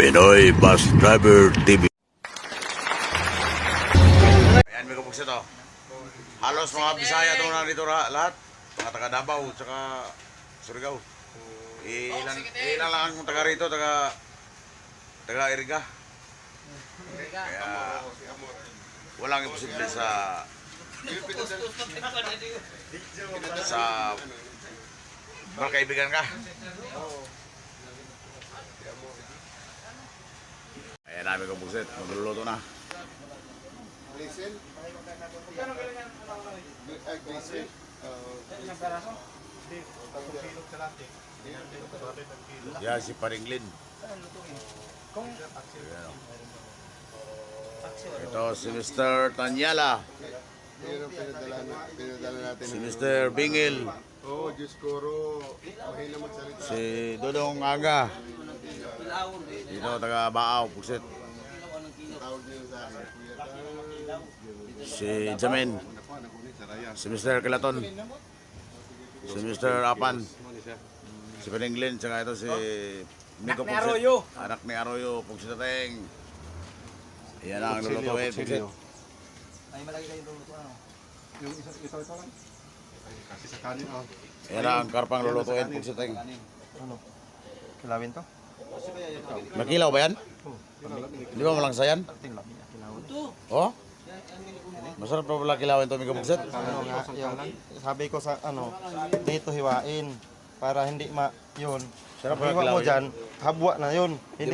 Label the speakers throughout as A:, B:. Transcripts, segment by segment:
A: Pinoy Bus Driver TV. Ayan, may kapugsit to. Halos mga Bisaya itong nandito lahat. Mga taga Davao, tsaka Surigao. Ilan lang ang taga rito, taga Iriga. Kaya walang imposible sa magkaibigan ka. Ayan namin kong buksit, magluluto na.
B: Glisel? Glisel?
A: Yan si Paringlin. Ito si Mr. Tanyala.
B: Pinadala natin.
A: Si Mr. Bingil.
B: Oo, Diyos Koro. Mahina magsalita.
A: Si Dodong Aga. Dito taga Baaw, Puksit.
B: Tawag niyo sa akin.
A: Si Jamin. Si Mr. Kilaton. Si Mr. Apan. Si Paringlin. Tsaka ito si Miko Puksit. Anak ni Arroyo, Puksit Ateng. Yan ang lulutuin, Puksit.
C: Ay, malaki kayo luluto ano?
B: Yung ito lang. Kasi sa kanin, oh.
A: Yan ang karpang lulutuin, Puksit Ateng.
C: Ano? Kilawin to?
A: Makilaw ba yan? Di ba malangsa yan?
C: Tingnan niya, kilawin.
A: Oh? Masarap pa pala kilawin ito, Miko Puksit.
C: Ano nga, yung sabi ko sa ano, dito hiwain para hindi yun.
A: Sarap pala
C: Hiwa mo
A: kilawin.
C: dyan, habwa na yun. Hindi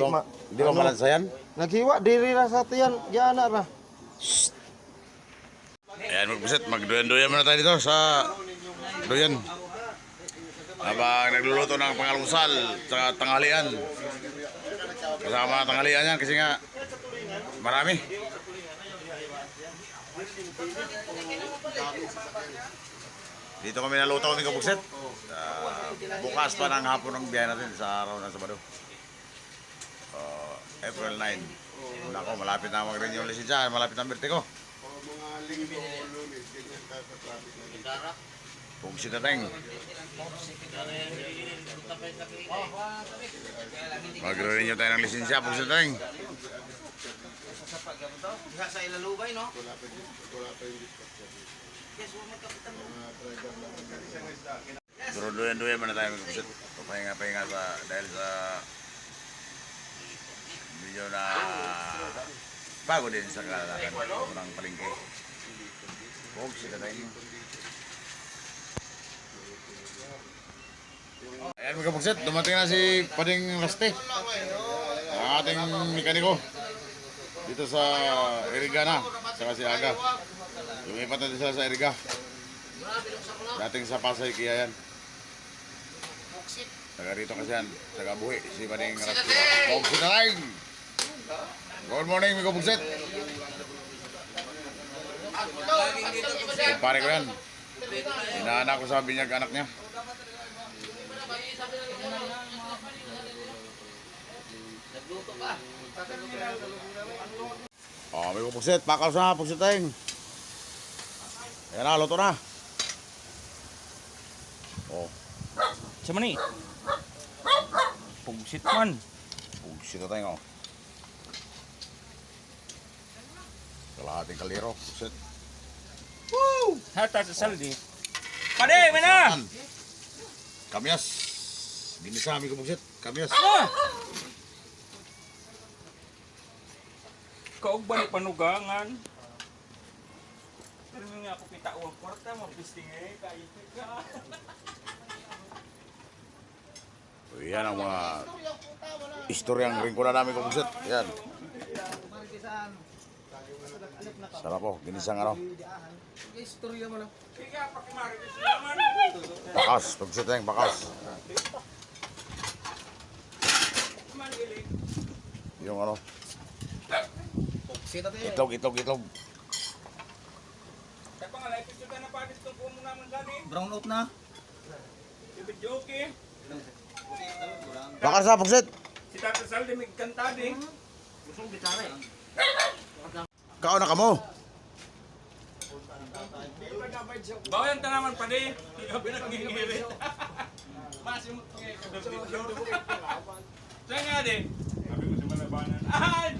A: Di ba malansa yan?
C: Naghiwa, diri na sa tiyan, giyana na.
A: Ayan, magpusit, magduyan-duyan muna tayo dito sa duyan. Habang nagluluto ng pangalmusal sa tanghalian. Kasama tanghalian yan kasi nga marami. Dito kami naluto kami kabuksit. Bukas pa ng hapon ng biyahe natin sa araw ng Sabado. April 9. Nako, malapit na mag-renew yung lisensya, malapit na ang birthday ko.
B: Mga linggo, lunes, ganyan ka sa traffic na dito.
A: Pugsit na tayong. Mag-renew tayo ng lisensya, pugsit na tayong.
C: Diha sa ilalubay, no?
B: Wala pa yung dispatcher. Mga driver lang.
A: Pero duyan-duyan muna tayo mag-pugsit. Papahinga-pahinga dahil sa video na bago din sa kalalakan ng palengke. Pugsit na tayong. Ayan mga kapugsit, dumating na si Pading Raste, ang ating mekaniko dito sa Iriga na, saka si Aga. Lumipat na din sila sa Iriga. Dating sa Pasay, kaya yan. Taga rito kasi yan, taga Buhi, si Pading Raste. Pugsit na lang! Good morning mga kapugsit. Kumpare ko yan. Inaanak ko sa binyag anak niya. Oh, may pugsit, pakaw sa pugsit tayong. Ayan na, luto na. Oh,
D: Siya man eh. Pugsit man.
A: pugsit na tayong. Oh. Kalahating kaliro, pugsit.
D: Hata sa saldi. Pade, mana?
A: Kamyas. Ginisa kami pugsit, kamyas.
D: Ah! Kaog ba ni panugangan? Pero nga ako kita uwang kwarta, mapisting eh, kayo ka.
A: Yan ang mga istoryang ringkula namin pugsit. Yan. Sarap po, ginisang ano.
D: Kaya pakimari ko sila man.
A: Bakas, pugsit tayong bakas. Yung ano. Itlog.
D: Kaya pa nga, laipit yung na padis itong puno naman gani.
C: Brown out na.
D: Ibig joke eh.
A: Bakas na, pugsit.
D: Si Tata Saldi may kanta din.
C: Gustong bitara eh.
A: Kao na kamo.
D: Bawayan ta naman pa di. Gabi na nangingirit. Masimot ngayon. Saan nga din? labanan. Ay!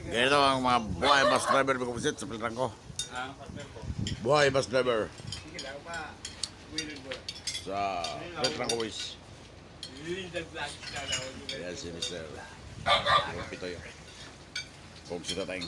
A: Ganito ang mga buhay bus driver ko pusit sa pilitan ko.
D: Ah, partner ko.
A: Buhay bus driver. Sa pilitan ko boys. Ayan si Mr. Pitoy. Kung si Tatay.